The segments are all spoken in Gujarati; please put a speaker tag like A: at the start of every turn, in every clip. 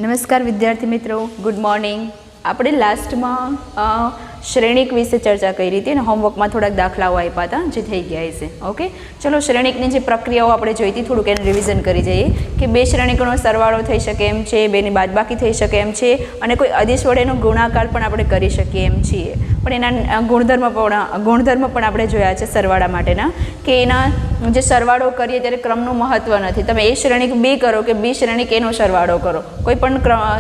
A: નમસ્કાર વિદ્યાર્થી મિત્રો, ગુડ મોર્નિંગ. આપણે લાસ્ટમાં શ્રેણિક વિશે ચર્ચા કરી હતી અને હોમવર્કમાં થોડાક દાખલાઓ આપ્યા હતા જે થઈ ગયા છે. ઓકે, ચલો શ્રેણિકની જે પ્રક્રિયાઓ આપણે જોઈ હતી થોડુંક એને રિવિઝન કરી જઈએ કે બે શ્રેણિકોનો સરવાળો થઈ શકે એમ છે, બેની બાદબાકી થઈ શકે એમ છે અને કોઈ અદિશ વડેનો ગુણાકાર પણ આપણે કરી શકીએ એમ છીએ. પણ એના ગુણધર્મ પણ આપણે જોયા છે સરવાળા માટેના, કે એના જે સરવાળો કરીએ ત્યારે ક્રમનું મહત્ત્વ નથી. તમે એ શ્રેણિક બી કરો કે બી શ્રેણિક એનો સરવાળો કરો, કોઈ પણ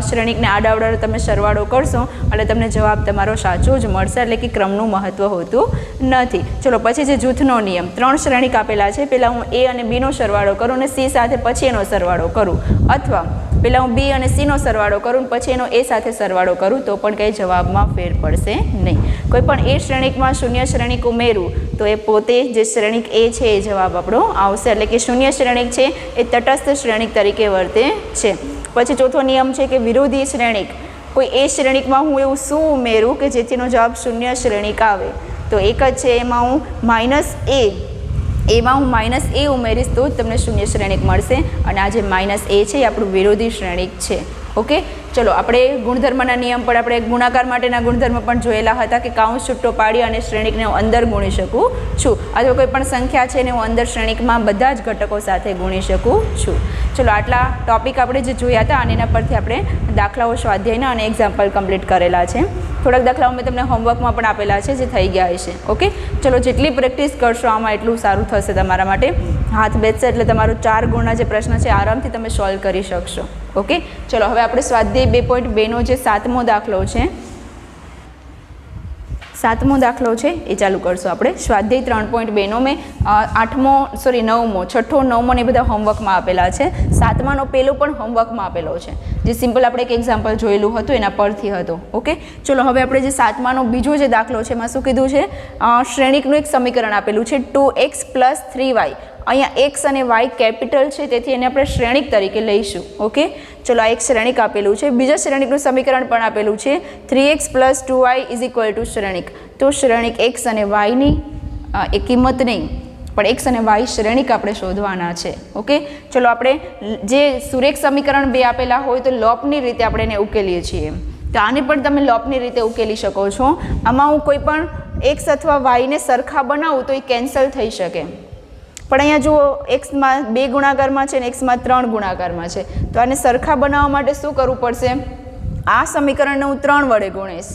A: શ્રેણિકને આડાવડા તમે સરવાળો કરશો એટલે તમને જવાબ તમારો સાચો જ મળશે, એટલે કે ક્રમનું મહત્ત્વ હોતું નથી. ચલો પછી જે જૂથનો નિયમ, 3 શ્રેણિક આપેલા છે, પહેલાં હું એ અને બીનો સરવાળો કરું અને સી સાથે પછી એનો સરવાળો કરું, અથવા પહેલાં હું બી અને સીનો સરવાળો કરું પછી એનો એ સાથે સરવાળો કરું તો પણ કંઈ જવાબમાં ફેર પડશે નહીં. કોઈ પણ એ શ્રેણિકમાં શૂન્ય શ્રેણિક ઉમેરું તો એ પોતે જે શ્રેણિક એ છે એ જવાબ આપણો આવશે, એટલે કે શૂન્ય શ્રેણિક છે એ તટસ્થ શ્રેણિક તરીકે વર્તે છે. પછી ચોથો નિયમ છે કે વિરોધી શ્રેણિક, કોઈ એ શ્રેણિકમાં હું એવું શું ઉમેરું કે જેથીનો જવાબ શૂન્ય શ્રેણિક આવે, તો એક જ છે એમાં હું માઇનસ એ ઉમેરીશ તો જ તમને શૂન્ય શ્રેણિક મળશે, અને આ જે માઇનસ એ છે એ આપણું વિરોધી શ્રેણિક છે. ઓકે, ચલો આપણે ગુણધર્મના નિયમ પણ આપણે ગુણાકાર માટેના ગુણધર્મ પણ જોયેલા હતા કે કાઉન્સ છૂટો પાડી અને શ્રેણિકને હું અંદર ગુણી શકું છું, અથવા કોઈ પણ સંખ્યા છે ને હું અંદર શ્રેણિકમાં બધા જ ઘટકો સાથે ગુણી શકું છું. ચલો આટલા ટોપિક આપણે જે જોયા હતા અને એના પરથી આપણે દાખલાઓ સ્વાધ્યાયના અને એક્ઝામ્પલ કમ્પ્લીટ કરેલા છે. થોડાક દાખલાઓ મેં તમને હોમવર્કમાં પણ આપેલા છે જે થઈ ગયા છે. ઓકે, ચલો જેટલી પ્રેક્ટિસ કરશો આમાં એટલું સારું થશે તમારા માટે. હાથ બેસશે એટલે તમારું 4 ગુણના જે પ્રશ્ન છે આરામથી તમે સોલ્વ કરી શકશો. ઓકે, ચલો હવે આપણે સ્વાધ્યાય 2.2નો જે 7મો દાખલો છે, 7મો દાખલો છે એ ચાલુ કરશું આપણે. સ્વાધ્યાય 3.2નો મેં 6ઠ્ઠો 9મો ને બધા હોમવર્કમાં આપેલા છે. 7માનો પહેલો પણ હોમવર્કમાં આપેલો છે, જે સિમ્પલ આપણે એક એક્ઝામ્પલ જોયેલું હતું એના પરથી હતો. ઓકે, ચલો હવે આપણે જે 7માનો બીજો જે દાખલો છે એમાં શું કીધું છે, શ્રેણિકનું એક સમીકરણ આપેલું છે 2x + 3y. અહીંયા x અને y કેપિટલ છે તેથી એને આપણે શ્રેણિક તરીકે લઈશું. ઓકે, ચલો આ એક શ્રેણિક આપેલું છે. બીજા શ્રેણિકનું સમીકરણ પણ આપેલું છે 3x + 2y = શ્રેણિક. તો શ્રેણિક x અને yની એ કિંમત નહીં પણ x અને y શ્રેણિક આપણે શોધવાના છે. ઓકે, ચલો આપણે જે સુરેખ સમીકરણ 2 આપેલા હોય તો લોપની રીતે આપણે એને ઉકેલીએ છીએ, તો આને પણ તમે લોપની રીતે ઉકેલી શકો છો. આમાં હું કોઈ પણ x અથવા yને સરખા બનાવું તો એ કેન્સલ થઈ શકે, પણ અહીંયા જુઓ એક્સમાં 2 ગુણાકારમાં છે અને એક્સમાં 3 ગુણાકારમાં છે, તો આને સરખા બનાવવા માટે શું કરવું પડશે, આ સમીકરણને હું 3 વડે ગુણીશ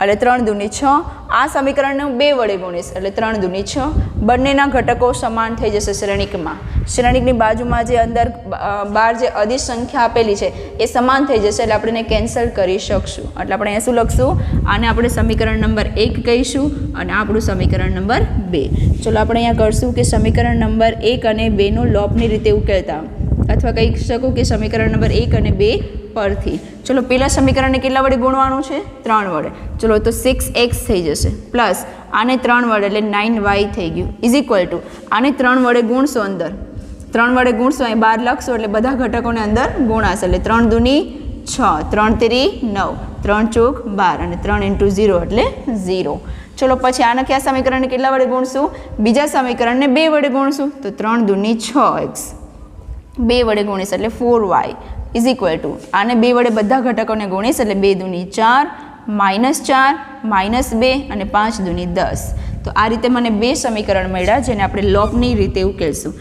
A: એટલે 3 દૂની 6, આ સમીકરણને હું 2 વડે ગુણીશ એટલે 3 દૂની 6. બંનેના ઘટકો સમાન થઈ જશે શ્રેણિકમાં. શ્રેણિકની બાજુમાં જે અંદર બહાર જે અદિશ સંખ્યા આપેલી છે એ સમાન થઈ જશે એટલે આપણે એને કેન્સલ કરી શકશું. એટલે આપણે અહીંયા શું લખશું, આને આપણે સમીકરણ નંબર 1 કહીશું અને આપણું સમીકરણ નંબર 2. ચલો આપણે અહીંયા કરશું કે સમીકરણ નંબર 1 અને 2નો લોપની રીતે ઉકેલતા, અથવા કહી શકું કે સમીકરણ નંબર 1 અને 2 પરથી. ચલો પહેલાં સમીકરણને કેટલા વડે ગુણવાનું છે, 3 વડે. ચલો તો 6x થઈ જશે પ્લસ આને 3 વડે એટલે 9y થઈ ગયું = આને 3 વડે ગુણશો, અંદર 3 વડે ગુણશો અહીં 12 લખશો એટલે બધા ઘટકોને અંદર ગુણાશે એટલે 3 દૂની 6, 3 તેરી 9, 3 ચોક 12 અને 3 × 0 એટલે 0. ચલો પછી આના કયા સમીકરણને કેટલા વડે ગુણશું, બીજા સમીકરણને 2 વડે ગુણશું તો 3 દૂની 6x, 2 વડે ગુણીશ એટલે 4y = આને 2 વડે બધા ઘટકોને ગુણીશ એટલે 2 દૂની 4, -4, -2 અને 5 દૂની 10. તો આ રીતે મને 2 સમીકરણ મળ્યા જેને આપણે લોપની રીતે ઉકેલશું.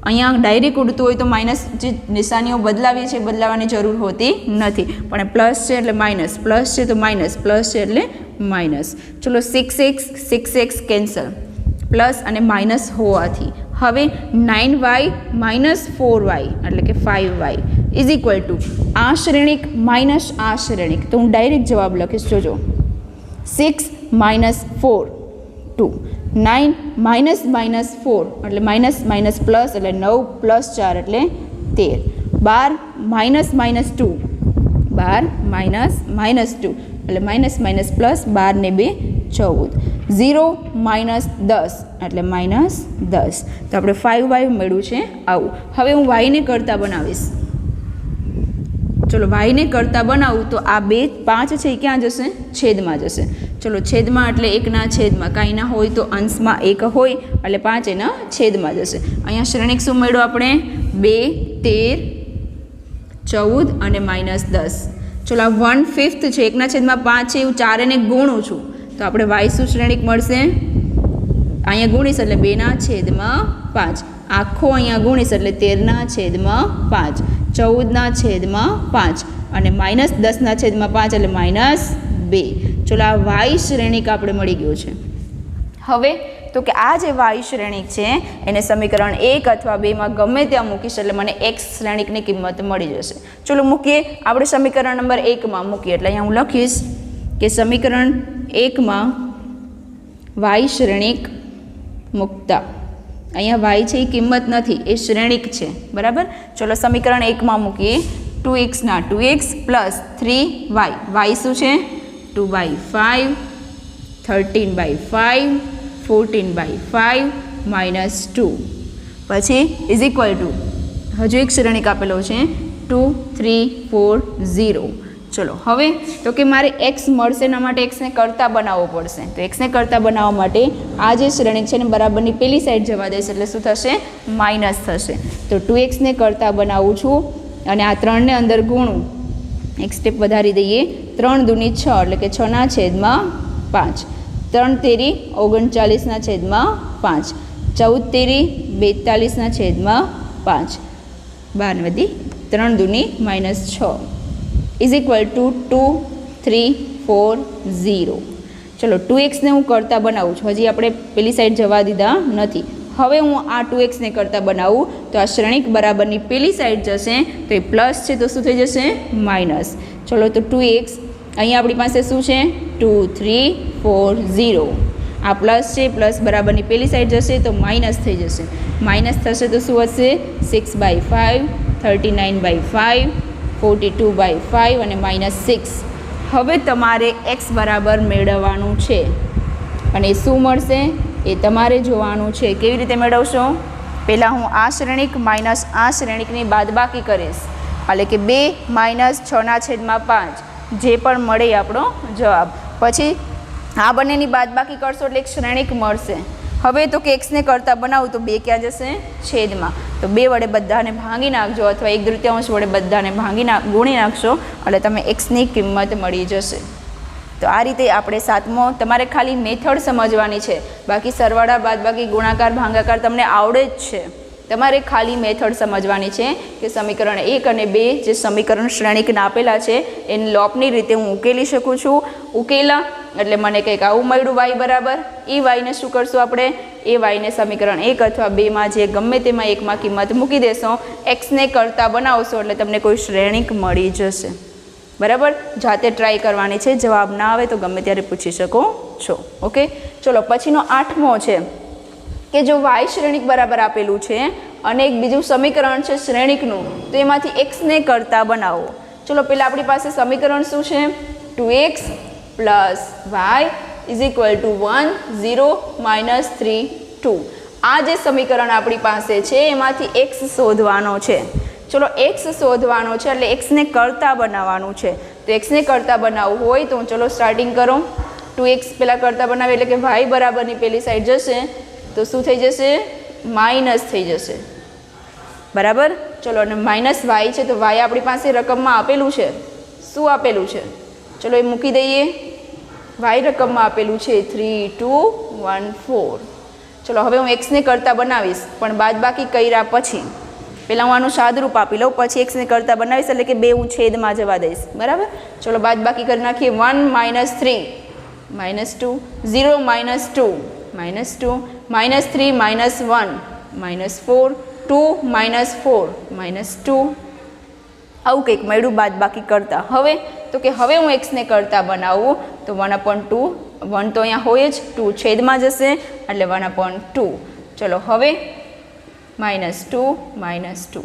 A: અહીંયા ડાયરેક્ટ ઉડતું હોય તો માઇનસ જે નિશાનીઓ બદલાવીએ છીએ બદલાવાની જરૂર હોતી નથી, પણ પ્લસ છે એટલે માઇનસ, પ્લસ છે તો માઇનસ, પ્લસ છે એટલે માઇનસ. ચલો 6x કેન્સલ, પ્લસ અને માઇનસ હોવાથી હવે 9y - 4y એટલે કે 5y = આ શ્રેણિક માઇનસ આ શ્રેણિક. તો હું ડાયરેક્ટ જવાબ લખીશ, જોજો 6 - 4 2, 9 - -4 એટલે માઇનસ પ્લસ એટલે 9 + 4 એટલે 13, 12 - -2 12 - -2 એટલે -+ ને 2 14, 0 - 10 એટલે -10. તો આપણે 5y મળ્યું છે આવું. હવે હું yને કરતા બનાવીશ. ચલો yને કરતા બનાવું તો આ 2 5 છે એ ક્યાં જશે, છેદમાં જશે. ચલો છેદમાં એટલે 1ના છેદમાં, કાંઈ ના હોય તો અંશમાં 1 હોય એટલે 5 એના છેદમાં જશે. અહીંયા શ્રેણિક શું મળ્યું આપણે, 2 13 14 અને -10. ચલો આ 1/5 છે, 1/5 છે, એવું 4 એને ગુણું છું તો આપણે વાય શું શ્રેણિક મળશે? અહીંયા ગુણીશ એટલે 2/5, આખો અહીંયા ગુણીશ એટલે 13/5, 14/5 અને -10/5 એટલે -2. ચલો આ વાય શ્રેણિક આપણે મળી ગયું છે. હવે તો કે આ જે વાય શ્રેણિક છે એને સમીકરણ 1 અથવા 2માં ગમે ત્યાં મૂકીશ એટલે મને x શ્રેણિકની કિંમત મળી જશે. ચલો મૂકીએ, આપણે સમીકરણ નંબર 1માં મૂકીએ એટલે અહીંયા હું લખીશ કે સમીકરણ 1માં વાય શ્રેણિક મૂકતા, અહીંયા વાય છે એ કિંમત નથી, એ શ્રેણિક છે, બરાબર. ચલો સમીકરણ 1માં મૂકીએ 2x ના 2x પ્લસ 3y, વાય શું છે? 2/5, 13/5, 14/5 -2, પછી ઇઝ ઇક્વલ ટુ હજુ એક શ્રેણિક આપેલો છે 2, 3, 4, 0. ચલો હવે તો કે મારે x મળશે એના માટે xને કરતા બનાવવો પડશે. તો xને કરતા બનાવવા માટે આ જે શ્રેણિક છે ને બરાબરની પેલી સાઈડ જવા દઈશ એટલે શું થશે? માઇનસ થશે. તો 2xને કરતા બનાવું છું અને આ 3ને અંદર ગુણું, એક સ્ટેપ વધારી દઈએ, 3 દૂની 6 એટલે કે 6/5, 3 તેરી 39/5, 14 તેરી 42/5, 12 વધી 3 દૂની -6 ઇઝ ઇક્વલ ટુ 2, 3, 4, 0. ચલો 2xને હું કરતા બનાવું છું, હજી આપણે પેલી સાઈડ જવા દીધા નથી. હવે હું આ 2xને કરતા બનાવું તો આ શ્રેણિક બરાબરની પેલી સાઈડ જશે તો એ પ્લસ છે તો શું થઈ જશે? માઇનસ. ચલો તો 2x અહીંયા આપણી પાસે શું છે? 2, 3, 4, 0. આ પ્લસ છે, પ્લસ બરાબરની પેલી સાઈડ જશે તો માઇનસ થઈ જશે. માઇનસ થશે તો શું હશે? 6/5, 39/5, 42/5 અને -6. હવે તમારે x બરાબર મેળવવાનું છે અને શું મળશે એ તમારે જોવાનું છે. કેવી રીતે મેળવશો? પહેલાં હું આ શ્રેણિક માઇનસ આ શ્રેણિકની બાદબાકી કરીશ એટલે કે 2 - 6/5 જે પણ મળે આપણો જવાબ. પછી આ બંનેની બાદબાકી કરશો એટલે એક શ્રેણિક મળશે. હવે તો કે xને કરતા બનાવું તો 2 ક્યાં જશે? છેદમાં. તો 2 વડે બધાને ભાંગી નાખજો અથવા 1/3 વડે બધાને ગુણી નાખશો એટલે તમે xની કિંમત મળી જશે. તો આ રીતે આપણે 7મો, તમારે ખાલી મેથડ સમજવાની છે, બાકી સરવાળા બાદબાકી ગુણાકાર ભાગાકાર તમને આવડે જ છે. તમારે ખાલી મેથડ સમજવાની છે કે સમીકરણ 1 અને 2 જે સમીકરણ શ્રેણિકના આપેલા છે એને લોપની રીતે હું ઉકેલી શકું છું. ઉકેલા એટલે મને કંઈક આવું મળ્યું y બરાબર. એ yને શું કરશું આપણે? એ yને સમીકરણ 1 અથવા 2માં જે ગમે તેમાં એકમાં કિંમત મૂકી દેશો, xને કરતા બનાવશો એટલે તમને કોઈ શ્રેણિક મળી જશે, બરાબર. જાતે ટ્રાય કરવાની છે, જવાબ ના આવે તો ગમે ત્યારે પૂછી શકો છો. ઓકે, ચલો પછીનો 8મો છે કે જો y શ્રેણિક બરાબર આપેલું છે અને એક બીજું સમીકરણ છે શ્રેણિકનું તો એમાંથી xને કરતા બનાવો. ચલો પહેલાં આપણી પાસે સમીકરણ શું છે? 2x plus y is equal to 1, 0, -3, 2. આ જે સમીકરણ આપણી પાસે છે એમાંથી x શોધવાનો છે. ચલો x શોધવાનો છે એટલે xને કરતા બનાવવાનું છે. તો xને કરતા બનાવવું હોય તો ચલો સ્ટાર્ટિંગ કરો. 2x પહેલાં કરતા બનાવે એટલે કે y બરાબરની પેલી સાઈડ જશે તો શું થઈ જશે? માઇનસ થઈ જશે, બરાબર. ચલો અને -y છે તો y આપણી પાસે રકમમાં આપેલું છે. શું આપેલું છે? ચલો એ મૂકી દઈએ. y રકમમાં આપેલું છે 3, 2, 1, 4. ચલો હવે હું xને કરતા બનાવીશ પણ બાદબાકી કર્યા પછી. પહેલાં હું આનું સાદરૂપ આપી લઉં, પછી xને કરતા બનાવીશ એટલે કે 2 હું છેદમાં જવા દઈશ, બરાબર. ચલો બાદબાકી કરી નાખીએ. 1 - 3 -2, 0 - 2 -2, -3 - 1 -4, 2 - 4 -2. આવું કંઈક મળ્યું બાદબાકી કરતા. હવે તો કે હવે હું xને કરતા બનાવું તો 1/2, 1 તો અહીંયા હોય જ, 2 છેદમાં જશે એટલે 1/2. ચલો હવે -2 -2.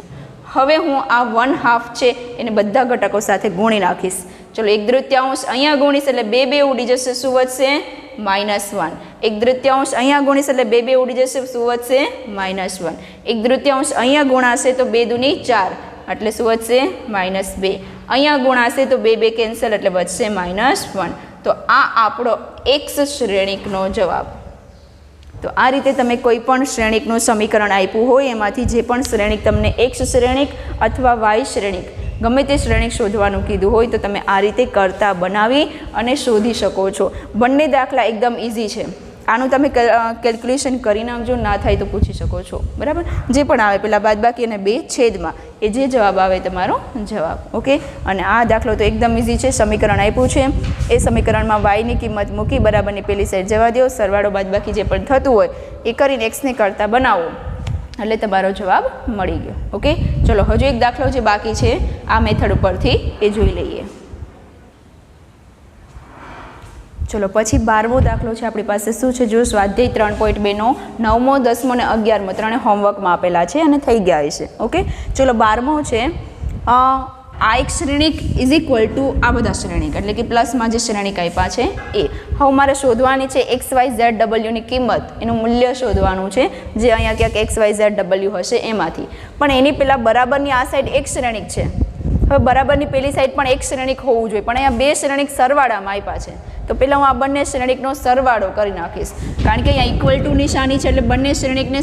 A: હવે હું આ 1/2 છે એને બધા ઘટકો સાથે ગુણી નાખીશ. ચલો 1/3 અહીંયા ગુણીશ એટલે 2 ઉડી જશે. શું વધશે? -1. 1/3 અહીંયા ગુણીશ એટલે 2 ઉડી જશે. શું વધશે? -1. 1/3 અહીંયા ગુણાશે તો 2 દૂની 4 એટલે શું વધશે? -2. અહીંયા ગુણાશે તો 2 કેન્સલ એટલે વધશે -1. તો આ આપણો x શ્રેણિકનો જવાબ. તો આ રીતે તમે કોઈ પણ શ્રેણિકનું સમીકરણ આપ્યું હોય એમાંથી જે પણ શ્રેણિક તમને x શ્રેણિક અથવા y શ્રેણિક ગમે તે શ્રેણિક શોધવાનું કીધું હોય તો તમે આ રીતે કરતા બનાવી અને શોધી શકો છો. બંને દાખલા એકદમ ઇઝી છે. આનું તમે કેલ્ક્યુલેશન કરી નાખજો, ના થાય તો પૂછી શકો છો. બરાબર, જે પણ આવે પેલા બાદબાકી અને 2 છેદમાં એ જે જવાબ આવે તમારો જવાબ. ઓકે, અને આ દાખલો તો એકદમ ઇઝી છે. સમીકરણ આપ્યું છે, એ સમીકરણમાં વાયની કિંમત મૂકી બરાબરની પેલી સાઈડ જવા દો, સરવાળો બાદબાકી જે પણ થતું હોય એ કરીને એક્સને કરતા બનાવો એટલે તમારો જવાબ મળી ગયો. ઓકે, ચલો હજુ એક દાખલો જે બાકી છે આ મેથડ ઉપરથી એ જોઈ લઈએ. ચલો પછી 12મો દાખલો છે આપણી પાસે. શું છે જો સ્વાધ્યાય 3.2નો 9મો 10મો અને 11મો ત્રણે હોમવર્કમાં આપેલા છે અને થઈ ગયા છે. ઓકે, ચલો 12મો છે આ એક શ્રેણિક ઇઝ ઇક્વલ ટુ આ બધા શ્રેણિક એટલે કે પ્લસમાં જે શ્રેણિક આપ્યા છે એ. હવે મારે શોધવાની છે XYZWની કિંમત, એનું મૂલ્ય શોધવાનું છે જે અહીંયા ક્યાંક XYZW હશે એમાંથી. પણ એની પહેલાં બરાબરની આ સાઈડ એક શ્રેણિક છે. હવે બરાબરની પેલી સાઈડ પણ એક શ્રેણિક હોવું જોઈએ, પણ અહીંયા 2 શ્રેણિક સરવાળામાં આપ્યા છે. તો પહેલાં હું આ બંને શ્રેણિકનો સરવાળો કરી નાખીશ, કારણ કે અહીંયા ઇક્વલ ટુ નિશાની છે એટલે બંને શ્રેણિકને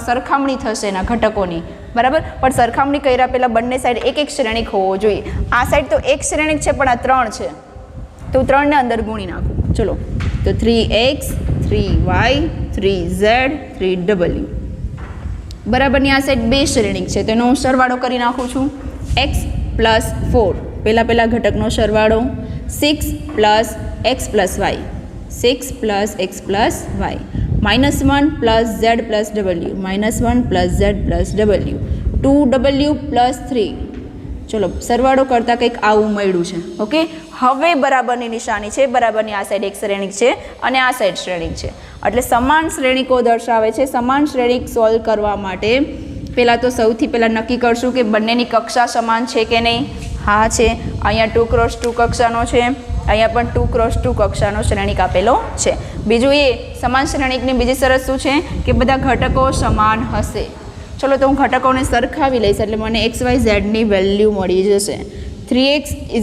A: સરખામણી થશે એના ઘટકોની. બરાબર, પણ સરખામણી કર્યા પહેલાં બંને સાઈડ એક એક શ્રેણિક હોવો જોઈએ. આ સાઈડ તો એક શ્રેણિક છે પણ આ 3 છે, તો 3ને અંદર ગુણી નાખું. ચલો, તો 3x 3y 3z 3w. બરાબરની આ સાઈડ 2 શ્રેણિક છે તો એનો હું સરવાળો કરી નાખું છું. x + 4 પહેલાં ઘટકનો સરવાળો, 6 + x + y 6 + x + y -1 + z + w -1 + z + w 2w + 3. ચલો સરવાળો કરતાં કંઈક આવું મળ્યું છે. ઓકે, હવે બરાબરની નિશાની છે, બરાબરની આ સાઈડ એક શ્રેણિક છે અને આ સાઈડ શ્રેણિક છે એટલે સમાન શ્રેણિકો દર્શાવે છે. સમાન શ્રેણિક સોલ્વ કરવા માટે પહેલાં તો સૌથી પહેલાં નક્કી કરશું કે બંનેની કક્ષા સમાન છે કે નહીં. હા છે, અહીંયા 2 × 2 કક્ષાનો છે, અહીંયા પણ 2 × 2 કક્ષાનો શ્રેણિક આપેલો છે. બીજું એ સમાન શ્રેણિકની બીજી શરત શું છે કે બધા ઘટકો સમાન હશે. ચલો તો હું ઘટકોને સરખાવી લઈશ એટલે મને XYZની વેલ્યુ મળી જશે. 3x =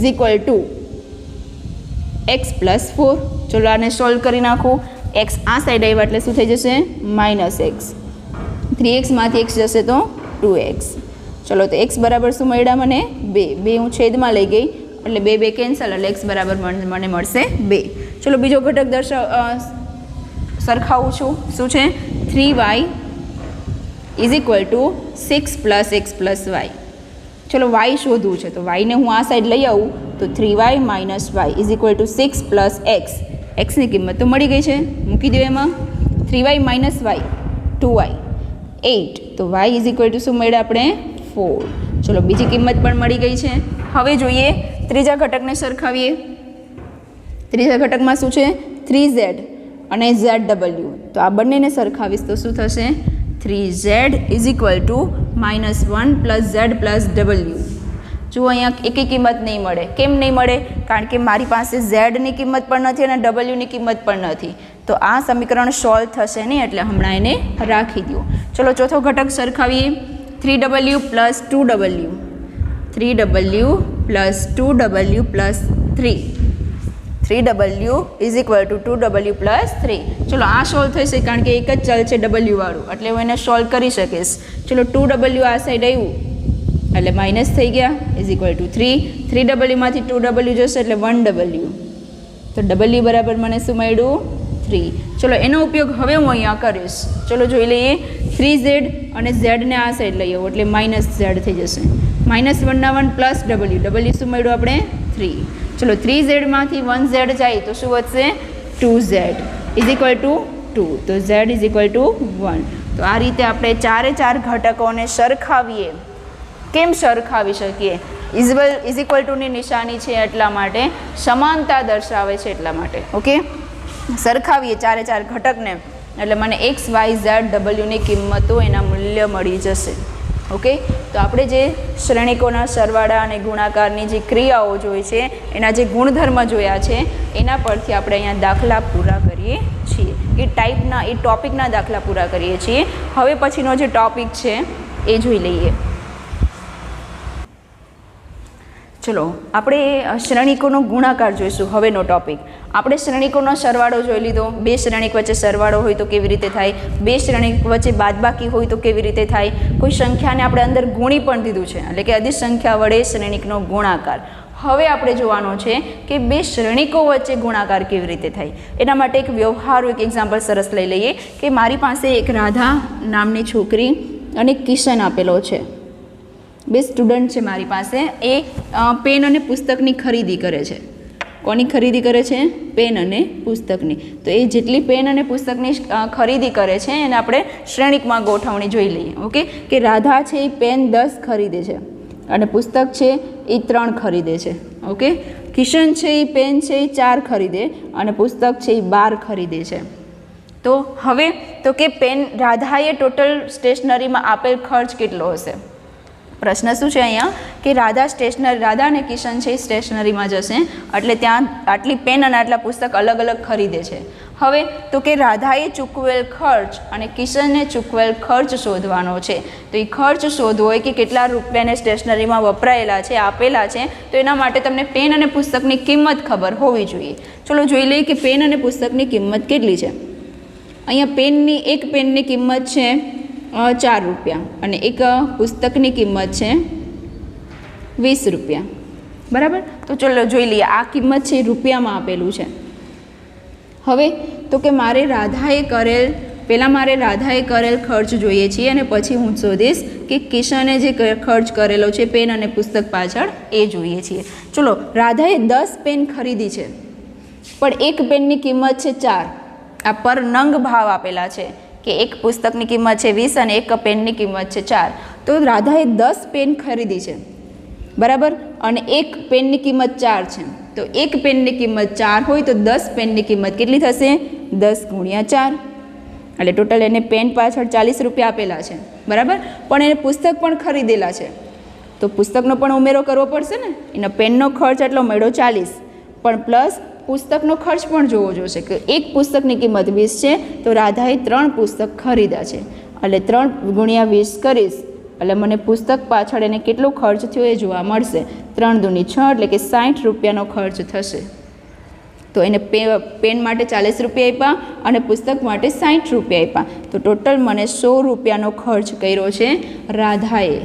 A: x + 4. ચલો આને સોલ્વ કરી નાખું. x આ સાઈડ આવ્યા એટલે શું થઈ જશે -x. 3xમાંથી x જશે તો 2x. ચલો તો x બરાબર શું મળ્યા મને 2 હું છેદમાં લઈ ગઈ એટલે 2 કેન્સલ એટલે x બરાબર મને મળશે 2. ચલો બીજો ઘટક સરખાવું છું. શું છે 3y = 6 + x + y. ચલો y શોધવું છે તો y ને હું આ સાઈડ લઈ આવું તો 3y - y = 6 + x. xની કિંમત તો મળી ગઈ છે, મૂકી દો એમાં. 3y - y 2y 8 તો y = શું મળ્યા આપણે 4. ચલો બીજી કિંમત પણ મળી ગઈ છે. હવે જોઈએ ત્રીજા ઘટકને સરખાવીએ. ત્રીજા ઘટકમાં શું છે 3z અને zw. તો આ બંનેને સરખાવીશ તો શું થશે 3z = -1 + z + w. જો અહીંયા એકેય કિંમત નહીં મળે. કેમ નહીં મળે? કારણ કે મારી પાસે ઝેડની કિંમત પણ નથી અને ડબલ્યુની કિંમત પણ નથી, તો આ સમીકરણ સોલ્વ થશે નહીં એટલે હમણાં એને રાખી દો. ચલો ચોથો ઘટક સરખાવીએ. 3w + 2w 3w + 2w + 3 3w = 2w + 3. ચલો આ સોલ્વ થશે કારણ કે એક જ ચલ છે w વાળું એટલે હું એને સોલ્વ કરી શકીશ. ચલો 2w આ સાઈડ આવ્યું એટલે માઇનસ થઈ ગયા = 3. 3w માંથી 2w જશે એટલે 1w. તો w બરાબર મને શું મળ્યું 3. ચલો એનો ઉપયોગ હવે હું અહીંયા કરીશ. ચલો જોઈ લઈએ. 3z અને z ને આ સાઈડ લઈ આવો એટલે -z થઈ જશે. -1 ના 1 + w શું મળ્યું આપણે 3. ચલો 3z માંથી 1z જાય તો શું વધશે 2z = 2. તો z = 1. તો આ રીતે આપણે ચારે ચાર ઘટકોને સરખાવીએ. કેમ સરખાવી શકીએ? = ની નિશાની છે એટલા માટે, સમાનતા દર્શાવે છે એટલા માટે. ઓકે, સરખાવીએ ચારે ચાર ઘટકને એટલે મને x y z w ની કિંમતો એના મૂલ્ય મળી જશે. ઓકે, તો આપણે જે શ્રેણિકોના સરવાળા અને ગુણાકારની જે ક્રિયાઓ જોઈ છે, એના જે ગુણધર્મ જોયા છે, એના પરથી આપણે અહીંયા દાખલા પૂરા કરીએ છીએ. એ ટોપિકના દાખલા પૂરા કરીએ છીએ. હવે પછીનો જે ટોપિક છે એ જોઈ લઈએ. ચલો આપણે શ્રેણિકોનો ગુણાકાર જોઈશું. હવેનો ટોપિક આપણે શ્રેણિકોનો સરવાળો જોઈ લીધો. બે શ્રેણિક વચ્ચે સરવાળો હોય તો કેવી રીતે થાય, બે શ્રેણિક વચ્ચે બાદબાકી હોય તો કેવી રીતે થાય, કોઈ સંખ્યાને આપણે અંદર ગુણી પણ દીધું છે એટલે કે અધિક સંખ્યા વડે શ્રેણિકનો ગુણાકાર. હવે આપણે જોવાનો છે કે બે શ્રેણિકો વચ્ચે ગુણાકાર કેવી રીતે થાય. એના માટે એક વ્યવહારુ એક એક્ઝામ્પલ સરસ લઈ લઈએ કે મારી પાસે એક રાધા નામની છોકરી અને કિશન આપેલો છે. બે સ્ટુડન્ટ છે મારી પાસે. એ પેન અને પુસ્તકની ખરીદી કરે છે. કોની ખરીદી કરે છે? પેન અને પુસ્તકની. તો એ જેટલી પેન અને પુસ્તકની ખરીદી કરે છે એને આપણે શ્રેણિકમાં ગોઠવણી જોઈ લઈએ. ઓકે, કે રાધા છે એ પેન 10 ખરીદે છે અને પુસ્તક છે એ 3 ખરીદે છે. ઓકે, કિશન છે એ પેન છે એ 4 ખરીદે અને પુસ્તક છે એ 12 ખરીદે છે. તો હવે તો કે પેન રાધાએ ટોટલ સ્ટેશનરીમાં આપેલ ખર્ચ કેટલો હશે? પ્રશ્ન શું છે અહીંયા કે રાધા અને કિશન છે એ સ્ટેશનરીમાં જશે એટલે ત્યાં આટલી પેન અને આટલા પુસ્તક અલગ અલગ ખરીદે છે. હવે તો કે રાધાએ ચૂકવેલ ખર્ચ અને કિશને ચૂકવેલ ખર્ચ શોધવાનો છે. તો એ ખર્ચ શોધવો હોય કે કેટલા રૂપિયાને સ્ટેશનરીમાં વપરાયેલા છે, આપેલા છે, તો એના માટે તમને પેન અને પુસ્તકની કિંમત ખબર હોવી જોઈએ. ચલો જોઈ લઈએ કે પેન અને પુસ્તકની કિંમત કેટલી છે. અહીંયા એક પેનની કિંમત છે 4 રૂપિયા અને એક પુસ્તકની કિંમત છે 20 રૂપિયા. બરાબર, તો ચલો જોઈ લઈએ. આ કિંમત છે રૂપિયામાં આપેલું છે. હવે તો કે મારે રાધાએ કરેલ ખર્ચ જોઈએ છીએ અને પછી હું શોધીશ કે કિશને જે ખર્ચ કરેલો છે પેન અને પુસ્તક પાછળ એ જોઈએ છીએ. ચલો, રાધાએ 10 પેન ખરીદી છે પણ એક પેનની કિંમત છે 4. આ પર નંગ ભાવ આપેલા છે કે એક પુસ્તકની કિંમત છે 20 અને એક પેનની કિંમત છે 4. તો રાધાએ 10 પેન ખરીદી છે, બરાબર, અને એક પેનની કિંમત 4 છે. તો એક પેનની કિંમત 4 હોય તો 10 પેનની કિંમત કેટલી થશે? 10 ગુણ્યા 4 એટલે ટોટલ એને પેન પાછળ 40 રૂપિયા આપેલા છે, બરાબર. પણ એને પુસ્તક પણ ખરીદેલા છે તો પુસ્તકનો પણ ઉમેરો કરવો પડશે ને. એનો પેનનો ખર્ચ એટલો મળ્યો 40 પણ પ્લસ પુસ્તકનો ખર્ચ પણ જોવો જોશે કે એક પુસ્તકની કિંમત 20 છે તો રાધાએ 3 પુસ્તક ખરીદ્યા છે એટલે 3 ગુણ્યા 20 કરીશ એટલે મને પુસ્તક પાછળ એને કેટલો ખર્ચ થયો એ જોવા મળશે. 3 દૂની 6 એટલે કે 60 રૂપિયાનો ખર્ચ થશે. તો એને પેન માટે 40 રૂપિયા આપ્યા અને પુસ્તક માટે 60 રૂપિયા આપ્યા. તો ટોટલ મને 100 રૂપિયાનો ખર્ચ કર્યો છે રાધાએ.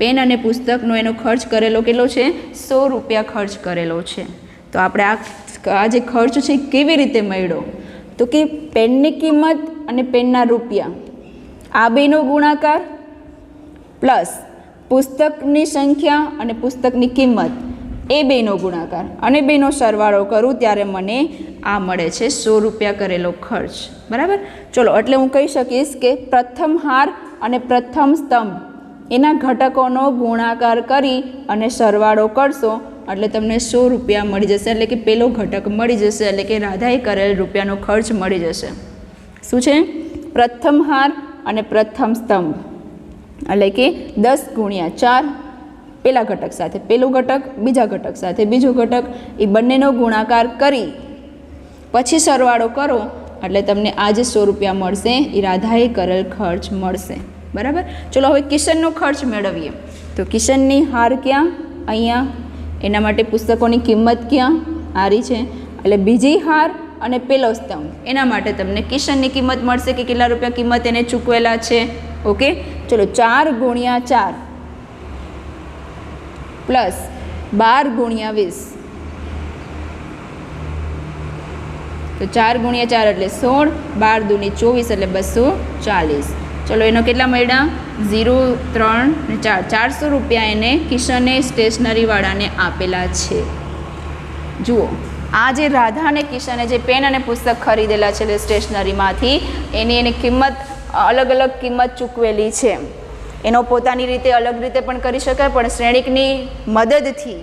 A: પેન અને પુસ્તકનો એનો ખર્ચ કરેલો કેટલો છે? 100 રૂપિયા ખર્ચ કરેલો છે. તો આપણે આ જે ખર્ચ છે કેવી રીતે મળ્યો? તો કે પેનની કિંમત અને પેનના રૂપિયા આ બેનો ગુણાકાર પ્લસ પુસ્તકની સંખ્યા અને પુસ્તકની કિંમત એ બેનો ગુણાકાર અને બેનો સરવાળો કરું ત્યારે મને આ મળે છે 100 રૂપિયા કરેલો ખર્ચ. બરાબર, ચલો એટલે હું કહી શકીશ કે પ્રથમ હાર અને પ્રથમ સ્તંભ એના ઘટકોનો ગુણાકાર કરી અને સરવાળો કરશો એટલે તમને 100 રૂપિયા મળી જશે. એટલે કે પેલો ઘટક મળી જશે એટલે કે રાધાએ કરેલ રૂપિયાનો ખર્ચ મળી જશે. શું છે? પ્રથમ હાર અને પ્રથમ સ્તંભ એટલે કે 10 ગુણ્યા 4 પેલા ઘટક સાથે પેલું ઘટક, બીજા ઘટક સાથે બીજો ઘટક, એ બંનેનો ગુણાકાર કરી પછી સરવાળો કરો એટલે તમને આ જે 100 રૂપિયા મળશે એ રાધાએ કરેલ ખર્ચ મળશે. બરાબર, ચલો હવે કિશનનો ખર્ચ મેળવીએ. તો કિશનની હાર ક્યાં? અહીંયા. એના માટે પુસ્તકોની કિંમત ક્યાં? આરી છે એટલે બીજી હાર અને પેલો સ્તંભ એના માટે તમને કિશનની કિંમત મળશે કે કેટલા રૂપિયા કિંમત એને ચૂકવેલા છે. ઓકે, ચલો 4 ગુણ્યા 4 પ્લસ 12 ગુણ્યા 20. તો 4 ગુણ્યા 4 એટલે 16, 12 દૂની 24 એટલે 240. ચલો એનો કેટલા મળ્યા? 0, 3 ને 4, 400 રૂપિયા એને કિશને સ્ટેશનરીવાળાને આપેલા છે. જુઓ, આ જે રાધા અને કિશને જે પેન અને પુસ્તક ખરીદેલા છે સ્ટેશનરીમાંથી એની કિંમત અલગ અલગ કિંમત ચૂકવેલી છે. એનો પોતાની રીતે અલગ રીતે પણ કરી શકાય પણ શ્રેણિકની મદદથી.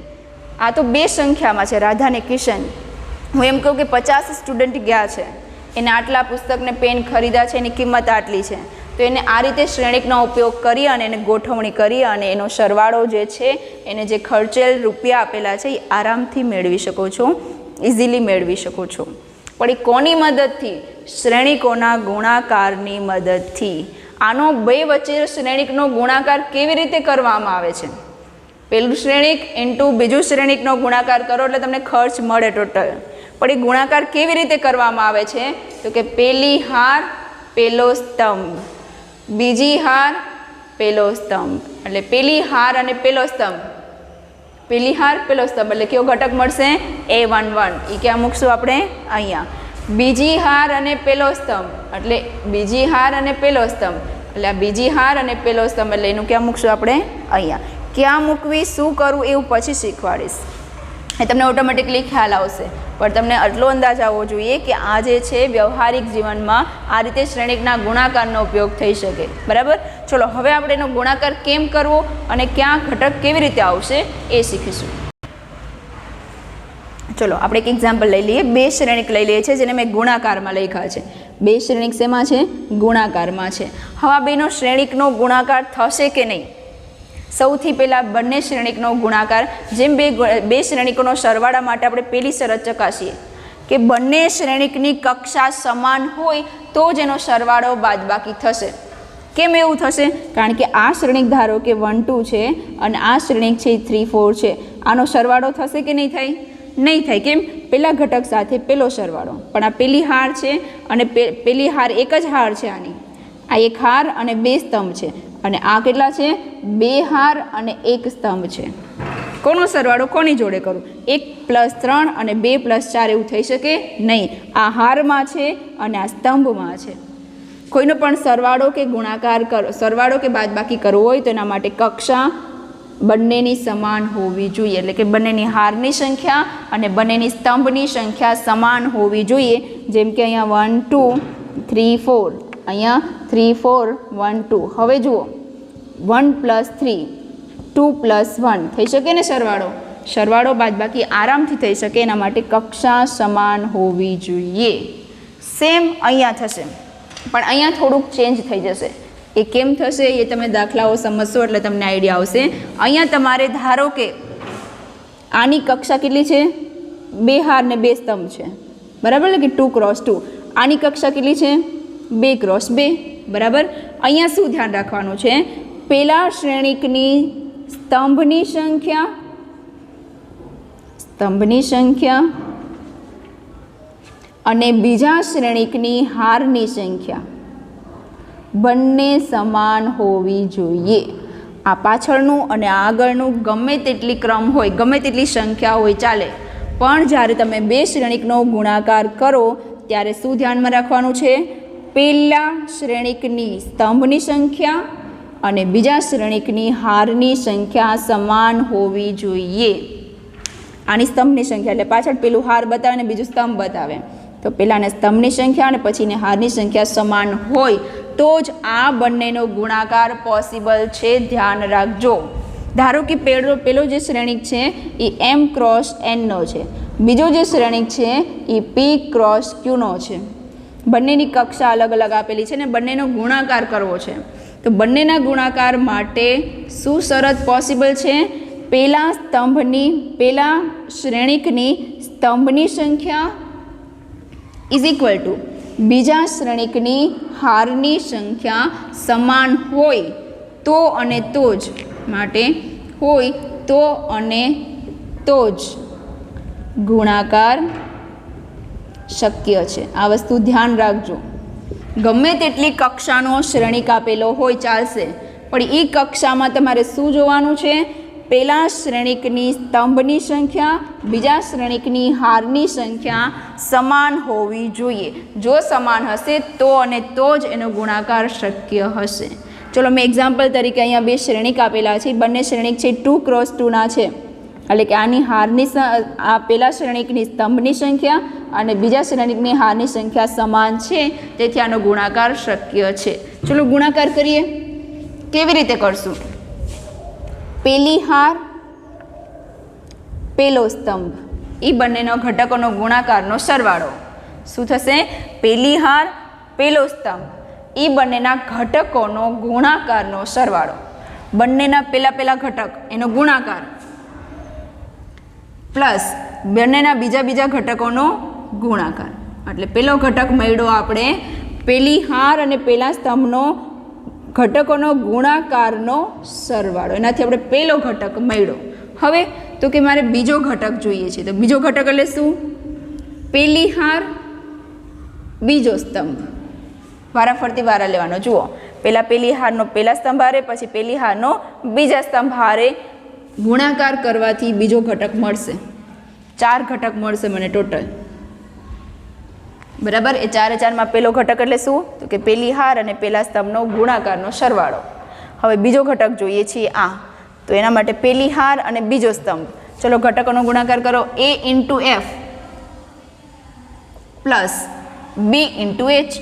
A: આ તો બે સંખ્યામાં છે રાધા અને કિશન. હું એમ કહું કે 50 સ્ટુડન્ટ ગયા છે, એને આટલા પુસ્તકને પેન ખરીદ્યા છે, એની કિંમત આટલી છે. તો એને આ રીતે શ્રેણિકનો ઉપયોગ કરી અને એને ગોઠવણી કરી અને એનો સરવાળો જે છે એને જે ખર્ચેલ રૂપિયા આપેલા છે એ આરામથી મેળવી શકો છો, ઇઝીલી મેળવી શકો છો. પણ એ કોની મદદથી? શ્રેણિકોના ગુણાકારની મદદથી. આનો બે વચ્ચે શ્રેણિકનો ગુણાકાર કેવી રીતે કરવામાં આવે છે પેલું શ્રેણિક ઇન્ટુ બીજું શ્રેણિકનો ગુણાકાર કરો એટલે તમને ખર્ચ મળે ટોટલ. પણ એ ગુણાકાર કેવી રીતે કરવામાં આવે છે તો કે પેલી હાર પેલો સ્તંભ, બીજી હાર પેલો સ્તંભ, એટલે પેલી હાર અને પેલો સ્તંભ, પેલી હાર પેલો સ્તંભ એટલે કયો ઘટક મળશે A11. એ ક્યાં મૂકશું આપણે અહીંયા. બીજી હાર અને પેલો સ્તંભ એટલે બીજી હાર અને પેલો સ્તંભ એટલે આ બીજી હાર અને પેલો સ્તંભ એટલે એનું ક્યાં મૂકશું આપણે અહીંયા. ક્યાં મૂકવી, શું કરવું એવું પછી શીખવાડીશ, એ તમને ઓટોમેટિકલી ખ્યાલ આવશે. પણ તમને આટલો અંદાજ આવવો જોઈએ કે આ જે છે વ્યવહારિક જીવનમાં આ રીતે શ્રેણિકના ગુણાકારનો ઉપયોગ થઈ શકે. બરાબર. ચલો હવે આપણે એનો ગુણાકાર કેમ કરવો અને ક્યાં ઘટક કેવી રીતે આવશે એ શીખીશું. ચલો આપણે એક એક્ઝામ્પલ લઈ લઈએ. બે શ્રેણિક લઈ લઈએ છીએ જેને મેં ગુણાકારમાં લખ્યા છે. બે શ્રેણિક શેમાં છે? ગુણાકારમાં છે. હવે આ બેનો શ્રેણિકનો ગુણાકાર થશે કે નહીં? સૌથી પહેલાં બંને શ્રેણિકનો ગુણાકાર, જેમ બે શ્રેણિકોનો સરવાળા માટે આપણે પહેલી શરત ચકાસીએ કે બંને શ્રેણિકની કક્ષા સમાન હોય તો જ એનો સરવાળો બાદબાકી થશે. કેમ એવું થશે? કારણ કે આ શ્રેણિક ધારો કે 1 2 છે અને આ શ્રેણિક છે 3 4 છે. આનો સરવાળો થશે કે નહીં થાય? નહીં થાય. કેમ? પહેલા ઘટક સાથે પહેલો સરવાળો. પણ આ પેલી હાર છે અને પેલી હાર એક જ હાર છે. આની આ એક હાર અને બે સ્તંભ છે અને આ કેટલા છે? બે હાર અને એક સ્તંભ છે. કોનો સરવાળો કોની જોડે કરું? 1 + 3 અને 2 + 4 એવું થઈ શકે નહીં. આ હારમાં છે અને આ સ્તંભમાં છે. કોઈનો પણ સરવાળો કે ગુણાકાર કરો, સરવાળો કે બાદબાકી કરવો હોય તો એના માટે કક્ષા બંનેની સમાન હોવી જોઈએ. એટલે કે બંનેની હારની સંખ્યા અને બંનેની સ્તંભની સંખ્યા સમાન હોવી જોઈએ. જેમ કે અહીંયા 1 2 3 4, અહીંયા 3 4 1 2. હવે જુઓ 1 + 3 2 + 1 થઈ શકે ને સરવાળો? સરવાળો બાદબાકી આરામથી થઈ શકે. એના માટે કક્ષા સમાન હોવી જોઈએ. સેમ અહીંયા થશે પણ અહીંયા થોડુંક ચેન્જ થઈ જશે. એ કેમ થશે એ તમે દાખલાઓ સમજશો એટલે તમને આઈડિયા આવશે. અહીંયા તમારે ધારો કે આની કક્ષા કેટલી છે? બે હાર ને બે સ્તંભ છે. બરાબર કે 2 × 2. આની કક્ષા કેટલી છે? 2 × 2. બરાબર. અહીંયા શું ધ્યાન રાખવાનું છે? પહેલા શ્રેણિકની સ્તંભની સંખ્યા અને બીજા શ્રેણિકની હારની સંખ્યા બંને સમાન હોવી જોઈએ. આ પાછળનું અને આગળનું ગમે તેટલી ક્રમ હોય, ગમે તેટલી સંખ્યા હોય ચાલે, પણ જ્યારે તમે બે શ્રેણિકનો ગુણાકાર કરો ત્યારે શું ધ્યાનમાં રાખવાનું છે? પહેલા શ્રેણિકની સ્તંભની સંખ્યા અને બીજા શ્રેણિકની હારની સંખ્યા સમાન હોવી જોઈએ. આની સ્તંભની સંખ્યા એટલે પાછળ પેલું હાર બતાવે અને બીજું સ્તંભ બતાવે, તો પહેલાંને સ્તંભની સંખ્યા અને પછીને હારની સંખ્યા સમાન હોય તો જ આ બંનેનો ગુણાકાર પોસિબલ છે. ધ્યાન રાખજો. ધારો કે પેલો જે શ્રેણિક છે એ m × n નો છે, બીજો જે શ્રેણિક છે એ p × q નો છે. બંનેની કક્ષા અલગ અલગ આપેલી છે ને બંનેનો ગુણાકાર કરવો છે. તો બંનેના ગુણાકાર માટે શું શરત પોસિબલ છે? પહેલા શ્રેણિકની સ્તંભની સંખ્યા = બીજા શ્રેણિકની હારની સંખ્યા સમાન હોય તો અને તો જ, માટે હોય તો અને તો જ ગુણાકાર શક્ય છે. આ વસ્તુ ધ્યાન રાખજો. ગમે તેટલી કક્ષાનો શ્રેણિક આપેલો હોય ચાલશે, પણ એ કક્ષામાં તમારે શું જોવાનું છે? પહેલા શ્રેણિકની સ્તંભની સંખ્યા, બીજા શ્રેણિકની હારની સંખ્યા સમાન હોવી જોઈએ. જો સમાન હશે તો અને તો જ એનો ગુણાકાર શક્ય હશે. ચલો મેં એક્ઝામ્પલ તરીકે અહીંયા બે શ્રેણિક આપેલા છે. બંને શ્રેણિક છે 2 × 2 ના છે, એટલે કે આની હારની આ પહેલા શ્રેણિકની સ્તંભની સંખ્યા અને બીજા શ્રેણિકની હારની સંખ્યા સમાન છે, તેથી આનો ગુણાકાર શક્ય છે. ચલો ગુણાકાર કરીએ. કેવી રીતે કરશું? પેલી હાર પેલો સ્તંભ એ બંનેનો ઘટકોનો ગુણાકારનો સરવાળો શું થશે? પેલી હાર પેલો સ્તંભ એ બંનેના ઘટકોનો ગુણાકારનો સરવાળો. બંનેના પહેલા ઘટક એનો ગુણાકાર પ્લસ બંનેના બીજા ઘટકોનો ગુણાકાર. એટલે પેલો ઘટક મળ્યો આપણે પેલી હાર અને પેલા સ્તંભનો ઘટકોનો ગુણાકારનો સરવાળો, એનાથી આપણે પહેલો ઘટક મળ્યો. હવે તો કે મારે બીજો ઘટક જોઈએ છે, તો બીજો ઘટક એટલે શું? પેલી હાર બીજો સ્તંભ. વારાફરતી વારા લેવાનો. જુઓ, પહેલાં પેલી હારનો પહેલા સ્તંભ હારે, પછી પેલી હારનો બીજા સ્તંભ હારે ગુણાકાર કરવાથી બીજો ઘટક મળશે. 4 ઘટક મળશે મને ટોટલ. બરાબર. એ 4 એ 4માં પહેલો ઘટક એટલે શું? તો કે પેલી હાર અને પહેલા સ્તંભનો ગુણાકારનો સરવાળો. હવે બીજો ઘટક જોઈએ છીએ આ, તો એના માટે પેલી હાર અને બીજો સ્તંભ. ચલો ઘટકોનો ગુણાકાર કરો. A × F plus B × H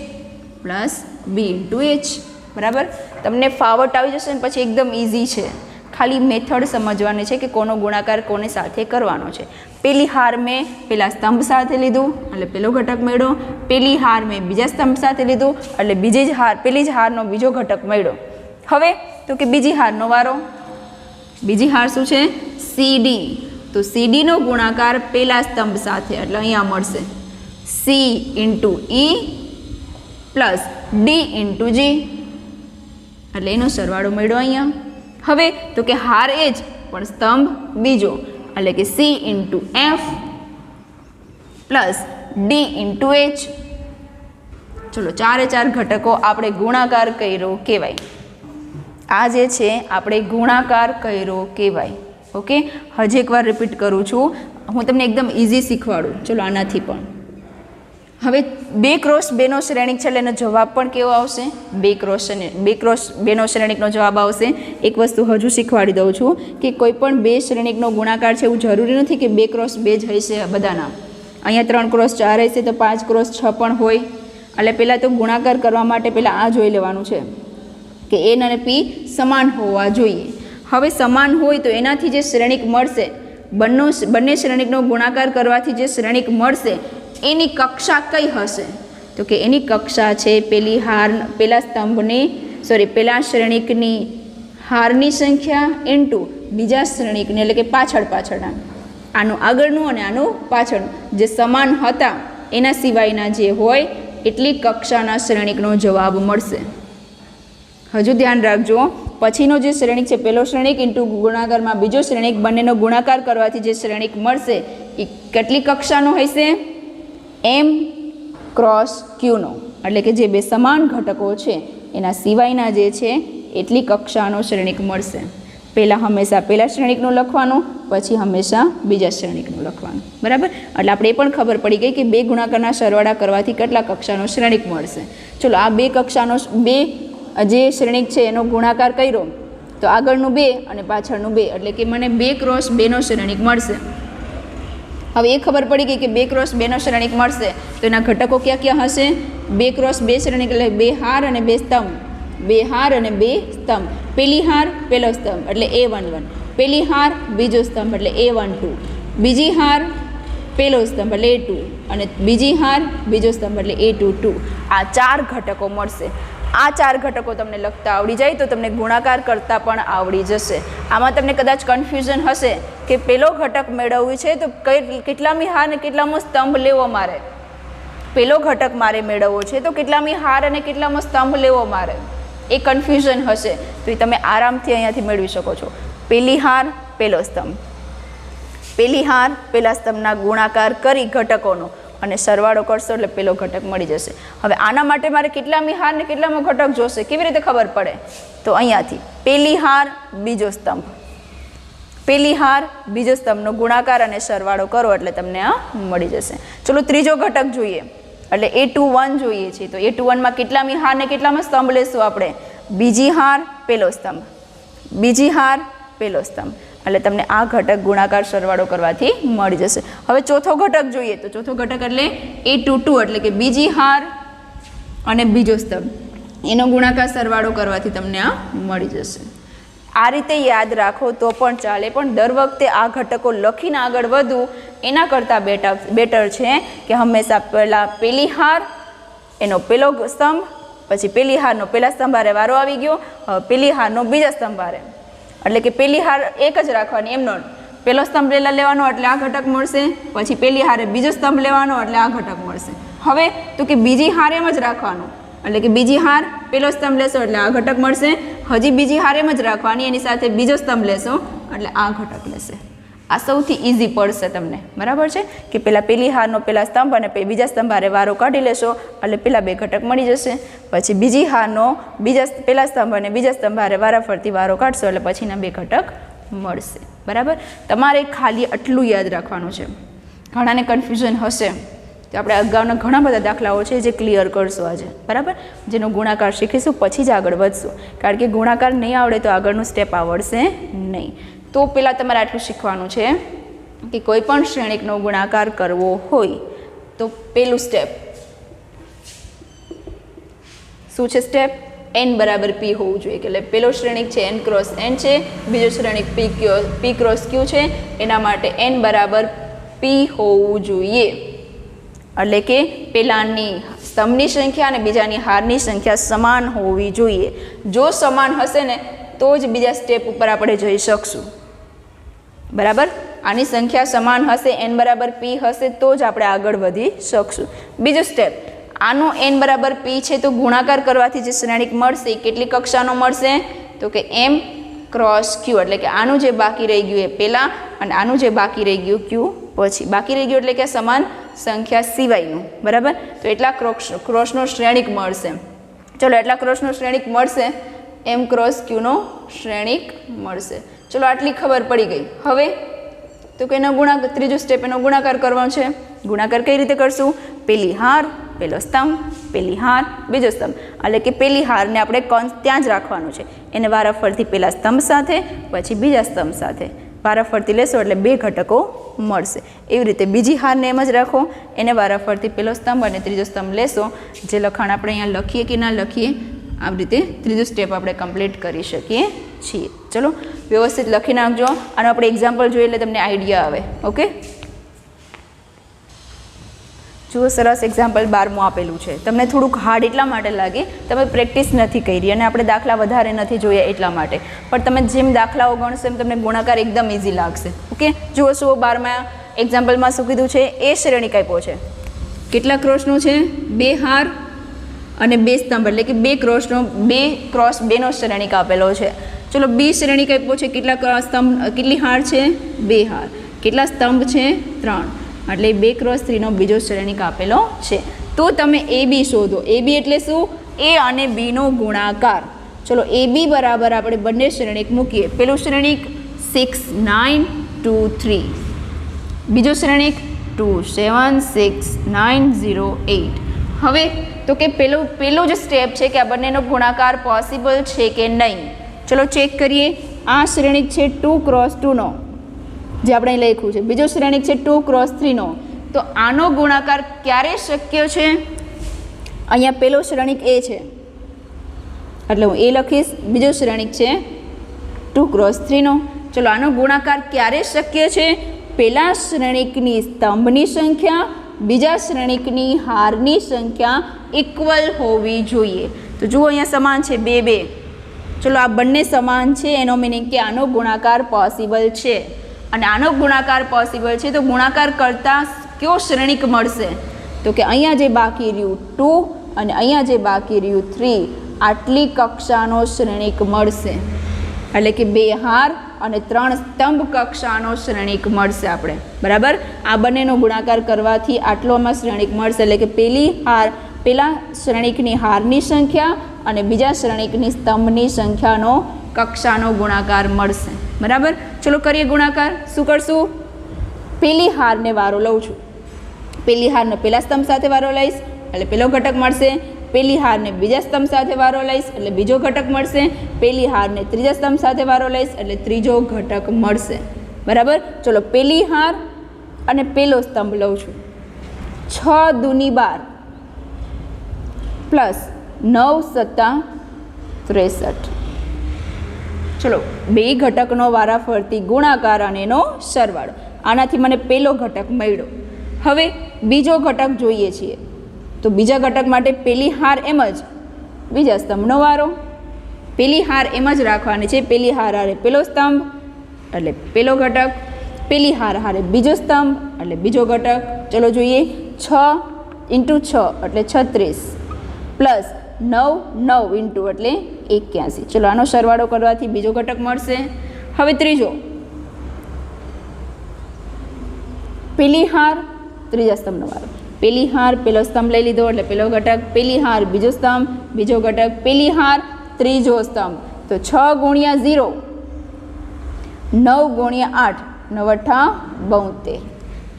A: plus B × H. બરાબર. તમને ફાવટ આવી જશે ને પછી એકદમ ઇઝી છે. ખાલી મેથડ સમજવાની છે કે કોનો ગુણાકાર કોની સાથે કરવાનો છે. પેલી હાર મેં પેલા સ્તંભ સાથે લીધું એટલે પેલો ઘટક મળ્યો. પેલી હાર મેં બીજા સ્તંભ સાથે લીધું એટલે પેલી જ હારનો બીજો ઘટક મળ્યો. હવે તો કે બીજી હારનો વારો. બીજી હાર શું છે? CD. તો CD નો ગુણાકાર પેલા સ્તંભ સાથે એટલે અહીંયા મળશે C × E plus D × G એટલે એનો સરવાળો મળ્યો અહીંયા. હવે તો કે હાર એ જ પણ સ્તંભ બીજો એટલે કે C × F plus D × H. ચલો 4 એ 4 ઘટકો આપણે ગુણાકાર કર્યો કહેવાય. આ જે છે આપણે ગુણાકાર કર્યો કહેવાય. ઓકે, હજી એકવાર રિપીટ કરું છું, હું તમને એકદમ ઇઝી શીખવાડું. ચલો આનાથી પણ. હવે 2 × 2 નો શ્રેણિક છે એટલે એનો જવાબ પણ કેવો આવશે? 2 × 2 નો શ્રેણિકનો જવાબ આવશે. એક વસ્તુ હજુ શીખવાડી દઉં છું કે કોઈ પણ 2 શ્રેણિકનો ગુણાકાર છે એવું જરૂરી નથી કે 2 × 2 જ હશે બધાના. અહીંયા 3 × 4 હશે તો 5 × 6 પણ હોય. એટલે પહેલાં તો ગુણાકાર કરવા માટે પહેલાં આ જોઈ લેવાનું છે કે N અને P સમાન હોવા જોઈએ. હવે સમાન હોય તો એનાથી જે શ્રેણિક મળશે, બંને શ્રેણિકનો ગુણાકાર કરવાથી જે શ્રેણિક મળશે એની કક્ષા કઈ હશે? તો કે એની કક્ષા છે પેલા શ્રેણિકની હારની સંખ્યા ઇન્ટુ બીજા શ્રેણિકની એટલે કે પાછળના. આનું આગળનું અને આનું પાછળનું જે સમાન હતા એના સિવાયના જે હોય એટલી કક્ષાના શ્રેણિકનો જવાબ મળશે. હજુ ધ્યાન રાખજો, પછીનો જે શ્રેણિક છે પહેલો શ્રેણિક ઇન્ટુ ગુણાકારમાં બીજો શ્રેણિક, બંનેનો ગુણાકાર કરવાથી જે શ્રેણિક મળશે એ કેટલી કક્ષાનો હશે? M × Q નો. એટલે કે જે 2 સમાન ઘટકો છે એના સિવાયના જે છે એટલી કક્ષાનો શ્રેણિક મળશે. પહેલાં હંમેશા પહેલા શ્રેણિકનું લખવાનું, પછી હંમેશા બીજા શ્રેણિકનું લખવાનું. બરાબર. એટલે આપણે એ પણ ખબર પડી ગઈ કે 2 ગુણાકારના સરવાળા કરવાથી કેટલા કક્ષાનો શ્રેણિક મળશે. ચલો આ 2 કક્ષાનો 2 જે શ્રેણિક છે એનો ગુણાકાર કર્યો તો આગળનું 2 અને પાછળનું 2 એટલે કે મને 2 × 2 નો શ્રેણિક મળશે. હવે એ ખબર પડી ગઈ કે 2 × 2 નો શ્રેણિક મળશે તો એના ઘટકો ક્યાં ક્યાં હશે? 2 × 2 શ્રેણિક એટલે 2 હાર અને 2 સ્તંભ. 2 હાર અને 2 સ્તંભ. પેલી હાર પહેલો સ્તંભ એટલે A11, પેલી હાર બીજો સ્તંભ એટલે A12, બીજી હાર પહેલો સ્તંભ એટલે A2 અને બીજી હાર બીજો સ્તંભ એટલે A22. આ 4 ઘટકો મળશે. આ 4 ઘટકો તમને લખતા આવડી જાય તો તમને ગુણાકાર કરતાં પણ આવડી જશે. આમાં તમને કદાચ કન્ફ્યુઝન હશે કે પેલો ઘટક મેળવવું છે તો કેટલામી હાર અને કેટલામો સ્તંભ લેવો મારે. પેલો ઘટક મારે મેળવવો છે તો કેટલામી હાર અને કેટલામો સ્તંભ લેવો મારે, એ કન્ફ્યુઝન હશે તો એ તમે આરામથી અહીંયાથી મેળવી શકો છો. પેલી હાર પહેલો સ્તંભ, પેલી હાર પહેલા સ્તંભના ગુણાકાર કરી ઘટકોનો અને સરવાળો કરશો એટલે પેલો ઘટક મળી જશે. હવે આના માટે મારે કેટલામી હાર ને કેટલામો ઘટક જોશે, કેવી રીતે ખબર પડે? તો અહીંયાથી પેલી હાર બીજો સ્તંભ, પેલી હાર બીજો સ્તંભનો ગુણાકાર અને સરવાળો કરો એટલે તમને આ મળી જશે. ચલો ત્રીજો ઘટક જોઈએ એટલે A21 જોઈએ છે. તો A21 માં કેટલામી હાર ને કેટલામાં સ્તંભ લેશું આપણે? બીજી હાર પહેલો સ્તંભ, બીજી હાર પહેલો સ્તંભ એટલે તમને આ ઘટક ગુણાકાર સરવાળો કરવાથી મળી જશે. હવે ચોથો ઘટક જોઈએ તો ચોથો ઘટક એટલે A22 એટલે કે બીજી હાર અને બીજો સ્તંભ, એનો ગુણાકાર સરવાળો કરવાથી તમને આ મળી જશે. આ રીતે યાદ રાખો તો પણ ચાલે, પણ દર વખતે આ ઘટકો લખીને આગળ વધવું એના કરતાં બેટર છે કે હંમેશા પહેલાં પેલી હાર એનો પહેલો સ્તંભ, પછી પેલી હારનો પહેલા સ્તંભ હારે વારો આવી ગયો, હવે પેલી હારનો બીજા સ્તંભ હારે, એટલે કે પેલી હાર એક જ રાખવાની, એમનો પહેલો સ્તંભ લેવાનો એટલે આ ઘટક મળશે, પછી પેલી હારે બીજો સ્તંભ લેવાનો એટલે આ ઘટક મળશે. હવે તો કે બીજી હાર એમ જ રાખવાનું એટલે કે બીજી હાર પેલો સ્તંભ લેશો એટલે આ ઘટક મળશે, હજી બીજી હાર એમ જ રાખવાની, એની સાથે બીજો સ્તંભ લેશો એટલે આ ઘટક લેશે. આ સૌથી ઇઝી પડશે તમને, બરાબર છે કે પેલી હારનો પેલા સ્તંભ અને બીજા સ્તંભ હારે વારો કાઢી લેશો એટલે પેલા બે ઘટક મળી જશે. પછી બીજી હારનો પેલા સ્તંભ અને બીજા સ્તંભ હારે વારાફરતી વારો કાઢશો એટલે પછીના બે ઘટક મળશે. બરાબર, તમારે ખાલી આટલું યાદ રાખવાનું છે. ઘણાને કન્ફ્યુઝન હશે તો આપણે અગાઉના ઘણા બધા દાખલાઓ છે જે ક્લિયર કરશું આજે, બરાબર, જેનો ગુણાકાર શીખીશું પછી જ આગળ વધશું, કારણ કે ગુણાકાર નહીં આવડે તો આગળનું સ્ટેપ આવડશે નહીં. તો પહેલાં તમારે આટલું શીખવાનું છે કે કોઈ પણ શ્રેણિકનો ગુણાકાર કરવો હોય તો પહેલું સ્ટેપ શું છે? સ્ટેપ n બરાબર p હોવું જોઈએ. એટલે પહેલો શ્રેણિક છે n ક્રોસ n છે, બીજો શ્રેણિક p ક્રોસ q છે, એના માટે n બરાબર p હોવું જોઈએ. એટલે કે પહેલાની સ્તંભની સંખ્યા અને બીજાની હારની સંખ્યા સમાન હોવી જોઈએ. જો સમાન હશે ને તો જ બીજા સ્ટેપ ઉપર આપણે જઈ શકશું. બરાબર, આની સંખ્યા સમાન હશે, n બરાબર p હશે તો જ આપણે આગળ વધી શકશું. બીજું સ્ટેપ, આનો n બરાબર p છે તો ગુણાકાર કરવાથી જે શ્રેણિક મળશે એ કેટલી કક્ષાનો મળશે? તો કે m ક્રોસ q, એટલે કે આનું જે બાકી રહી ગયું એ પહેલાં અને આનું જે બાકી રહી ગયું q પછી. બાકી રહી ગયું એટલે કે સમાન સંખ્યા સિવાયનું. બરાબર, તો એટલા ક્રોસનો શ્રેણિક મળશે. ચલો, એટલા ક્રોસનો શ્રેણિક મળશે, m ક્રોસ qનો શ્રેણિક મળશે. ચલો, આટલી ખબર પડી ગઈ. હવે તો કે એનો ગુણાકાર, ત્રીજું સ્ટેપ એનો ગુણાકાર કરવાનો છે. ગુણાકાર કઈ રીતે કરશું? પેલી હાર પેલો સ્તંભ, પેલી હાર બીજો સ્તંભ, એટલે કે પેલી હારને આપણે ત્યાં જ રાખવાનું છે, એને વારાફરતી પેલા સ્તંભ સાથે પછી બીજા સ્તંભ સાથે વારાફરતી લેશો એટલે બે ઘટકો મળશે. એવી રીતે બીજી હારને એમ જ રાખો, એને વારાફરતી પેલો સ્તંભ અને ત્રીજો સ્તંભ લેશો. જે લખાણ આપણે અહીંયા લખીએ કે ના લખીએ, આવી રીતે ત્રીજું સ્ટેપ આપણે કમ્પ્લીટ કરી શકીએ છીએ. ચલો, વ્યવસ્થિત લખી નાખજો. આનો આપણે એક્ઝામ્પલ જોઈએ એટલે તમને આઈડિયા આવે. ઓકે, જુઓ, સરસ એક્ઝામ્પલ 12મું આપેલું છે. તમને થોડુંક હાર્ડ એટલા માટે લાગે તમે પ્રેક્ટિસ નથી કરી અને આપણે દાખલા વધારે નથી જોયા એટલા માટે, પણ તમે જેમ દાખલાઓ ગણશો એમ તમને ગુણાકાર એકદમ ઇઝી લાગશે. ઓકે, જુઓ, 12માં એક્ઝામ્પલમાં શું કીધું છે? એ શ્રેણિક આપ્યો છે. કેટલા ક્રોસનો છે? બે હાર અને બે સ્તંભ, એટલે કે બે ક્રોસ બેનો શ્રેણિક આપેલો છે. ચલો, બી શ્રેણિક આપ્યો છે. કેટલા સ્તંભ, કેટલી હાર છે? બે હાર. કેટલા સ્તંભ છે? 3. એટલે 2 ક્રોસ 3નો બીજો શ્રેણિક આપેલો છે. તો તમે એ બી શોધો. એ બી એટલે શું? એ અને બીનો ગુણાકાર. ચલો, એ બી બરાબર આપણે બંને શ્રેણિક મૂકીએ. પેલું શ્રેણિક 6 9 2 3, બીજો શ્રેણિક 2 7 6 9 0 8. હવે તો કે પેલું જ સ્ટેપ છે કે આ બંનેનો ગુણાકાર પોસિબલ છે કે નહીં. ચલો ચેક કરીએ. આ શ્રેણિક છે 2 ક્રોસ 2નો, જે આપણે લખ્યું છે. બીજો શ્રેણિક છે 2 ક્રોસ 3નો. તો આનો ગુણાકાર ક્યારે શક્ય છે? અહીંયા પેલો શ્રેણિક એ છે એટલે હું એ લખીશ. બીજો શ્રેણિક છે 2 ક્રોસ 3નો. ચલો, આનો ગુણાકાર ક્યારે શક્ય છે? પહેલા શ્રેણિકની સ્તંભની સંખ્યા બીજા શ્રેણિકની હારની સંખ્યા ઇક્વલ હોવી જોઈએ. તો જુઓ, અહીંયા સમાન છે 2 2. ચલો, આ બંને સમાન છે, એનો મિનિંગ કે આનો ગુણાકાર પોસિબલ છે. અને આનો ગુણાકાર પોસિબલ છે તો ગુણાકાર કરતાં કયો શ્રેણિક મળશે? તો કે અહીંયા જે બાકી રહ્યું 2 અને અહીંયા જે બાકી રહ્યું 3, આટલી કક્ષાનો શ્રેણિક મળશે. એટલે કે 2 હાર અને 3 સ્તંભ કક્ષાનો શ્રેણિક મળશે આપણે. બરાબર, આ બંનેનો ગુણાકાર કરવાથી આટલોમાં શ્રેણિક મળશે. એટલે કે પેલા શ્રેણિકની હારની સંખ્યા અને બીજા શ્રેણિકની સ્તંભની સંખ્યાનો કક્ષાનો ગુણાકાર મળશે. બરાબર, ચલો કરીએ ગુણાકાર. શું કરશું? પેલી હારને વારો લઉં છું. પેલી હારને પેલા સ્તંભ સાથે વારો લઈશ એટલે પેલો ઘટક મળશે. પેલી હારને બીજા સ્તંભ સાથે વારો લઈશ એટલે બીજો ઘટક મળશે. પેલી હારને ત્રીજા સ્તંભ સાથે વારો લઈશ એટલે ત્રીજો ઘટક મળશે. બરાબર, ચલો પેલી હાર અને પેલો સ્તંભ લઉં છું. 6 દૂની 12 પ્લસ 9 સત્તા 63. ચલો, બે ઘટકનો વારાફરતી ગુણાકાર અને એનો સરવાળો. આનાથી મને પહેલો ઘટક મળ્યો. હવે બીજો ઘટક જોઈએ છીએ. તો બીજા ઘટક માટે પેલી હાર એમ જ, બીજા સ્તંભનો વારો. પેલી હાર એમ જ રાખવાની છે. પેલી હાર હારે પેલો સ્તંભ એટલે પેલો ઘટક, પેલી હાર હારે બીજો સ્તંભ એટલે બીજો ઘટક. ચલો જોઈએ. 6 × 6 એટલે 36 પ્લસ 9 9 ઇન્ટુ એટલે 81. ચલો આનો સરવાળો કરવાથી બીજો ઘટક મળશે. હવે ત્રીજો, પેલી હાર ત્રીજા સ્તંભનો વારો. પેલી હાર પેલો સ્તંભ લઈ લીધો એટલે પેલો ઘટક, પેલી હાર બીજો સ્તંભ બીજો ઘટક, પેલી હાર ત્રીજો સ્તંભ. તો 6 ગુણ્યા 0 9 ગુણ્યા 8 9 8 72.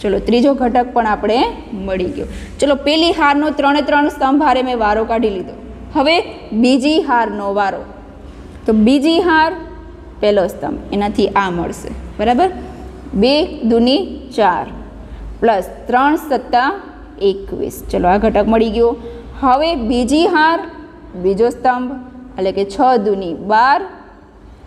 A: ચલો ત્રીજો ઘટક પણ આપણે મળી ગયો. ચલો પેલી હારનો 3 3 સ્તંભ હારે મેં વારો કાઢી લીધો. હવે બીજી હારનો વારો. તો બીજી હાર પહેલો સ્તંભ એનાથી આ મળશે, બરાબર. 2 દૂની 4 પ્લસ 3 સત્તા 21. ચલો આ ઘટક મળી ગયો. હવે બીજી હાર બીજો સ્તંભ એટલે કે 6 દૂની 12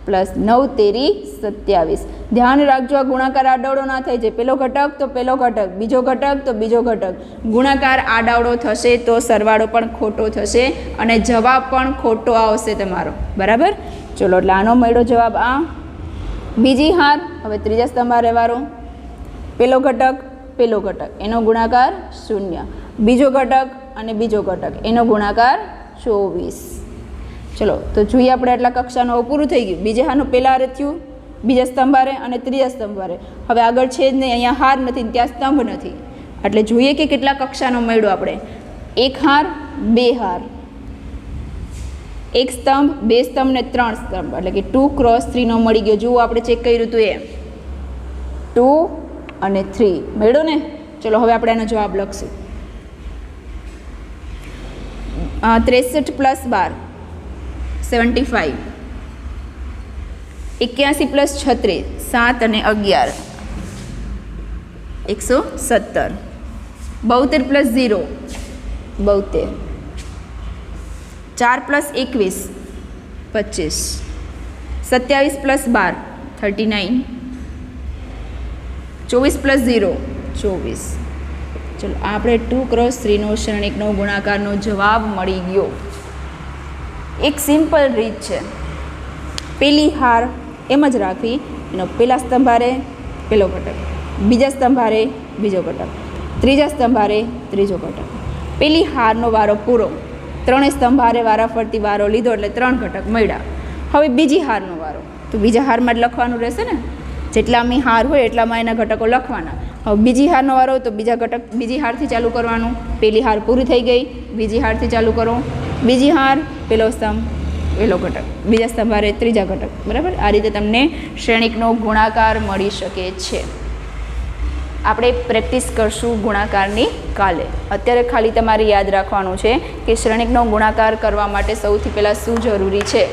A: પ્લસ 9 તેરી 27. ધ્યાન રાખજો આ ગુણાકાર આડાવડો ના થાય. જે પેલો ઘટક તો પેલો ઘટક, બીજો ઘટક તો બીજો ઘટક. ગુણાકાર આડાવડો થશે તો સરવાળો પણ ખોટો થશે અને જવાબ પણ ખોટો આવશે તમારો, બરાબર. ચલો એટલે આનો મળ્યો જવાબ આ. બીજી હાર હવે ત્રીજા સ્તંભ હારે વારો. પેલો ઘટક પેલો ઘટક એનો ગુણાકાર 0, બીજો ઘટક અને બીજો ઘટક એનો ગુણાકાર 24. ચલો તો જોઈએ આપણે આટલા કક્ષાનું પૂરું થઈ ગયું. બીજા હારનું પહેલાં હારે થયું, બીજા સ્તંભ હારે અને ત્રીજા સ્તંભ હારે. હવે આગળ છે જ નહીં, અહીંયા હાર નથી ત્યાં સ્તંભ નથી. એટલે જોઈએ કે કેટલા કક્ષાનો મળ્યો આપણે. એક હાર બે હાર, એક સ્તંભ બે સ્તંભ ને 3 સ્તંભ એટલે કે 2 × 3 નો મળી ગયો. જુઓ આપણે ચેક કર્યું હતું એ 2 અને 3 મળ્યો ને. ચલો હવે આપણે આનો જવાબ લખશું. 63 + 12 75, 81 + 36 7 અને 11 117, 72 + 0 72, 4 + 21 25, 27 + 12 39, 24 + 0 24. ચલો આપણે 2 × 3 નો શ્રેણિકનો ગુણાકારનો જવાબ મળી ગયો. એક સિમ્પલ રીત છે. પેલી હાર એમ જ રાખવી, એનો પહેલા સ્તંભ હારે પહેલો ઘટક, બીજા સ્તંભ હારે બીજો ઘટક, ત્રીજા સ્તંભ હારે ત્રીજો ઘટક. પેલી હારનો વારો પૂરો, 3 સ્તંભ હારે વારાફરતી વારો લીધો એટલે 3 ઘટક મળ્યા. હવે બીજી હારનો વારો, તો બીજા હારમાં જ લખવાનું રહેશે ને. જેટલામાં હાર હોય એટલામાં એના ઘટકો લખવાના. હવે બીજી હારનો વારો તો બીજા ઘટક બીજી હારથી ચાલુ કરવાનું. પેલી હાર પૂરી થઈ ગઈ, બીજી હારથી ચાલુ કરો. બીજી હાર પેલો સ્તંભ પેલો ઘટક, બીજા સ્તંભ હારે ત્રીજા ઘટક, બરાબર. આ રીતે તમને શ્રેણિકનો ગુણાકાર મળી શકે છે. આપણે પ્રેક્ટિસ કરશું ગુણાકારની કાલે. અત્યારે ખાલી તમારે યાદ રાખવાનું છે કે શ્રેણિકનો ગુણાકાર કરવા માટે સૌથી પહેલાં શું જરૂરી છે.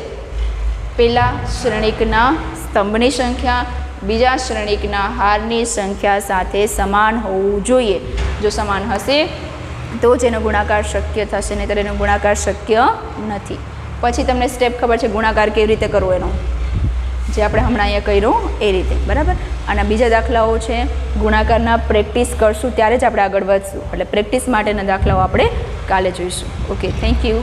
A: પહેલાં શ્રેણિકના સ્તંભની સંખ્યા બીજા શ્રેણિકના હારની સંખ્યા સાથે સમાન હોવું જોઈએ. જો સમાન હશે તો જ એનો ગુણાકાર શક્ય થશે, નહીંતર એનો ગુણાકાર શક્ય નથી. પછી તમને સ્ટેપ ખબર છે ગુણાકાર કેવી રીતે કરવો એનો, જે આપણે હમણાં અહીંયા કર્યું એ રીતે, બરાબર. આના બીજા દાખલાઓ છે ગુણાકારના. પ્રેક્ટિસ કરશું ત્યારે જ આપણે આગળ વધશું. એટલે પ્રેક્ટિસ માટેના દાખલાઓ આપણે કાલે જોઈશું. Okay, thank you.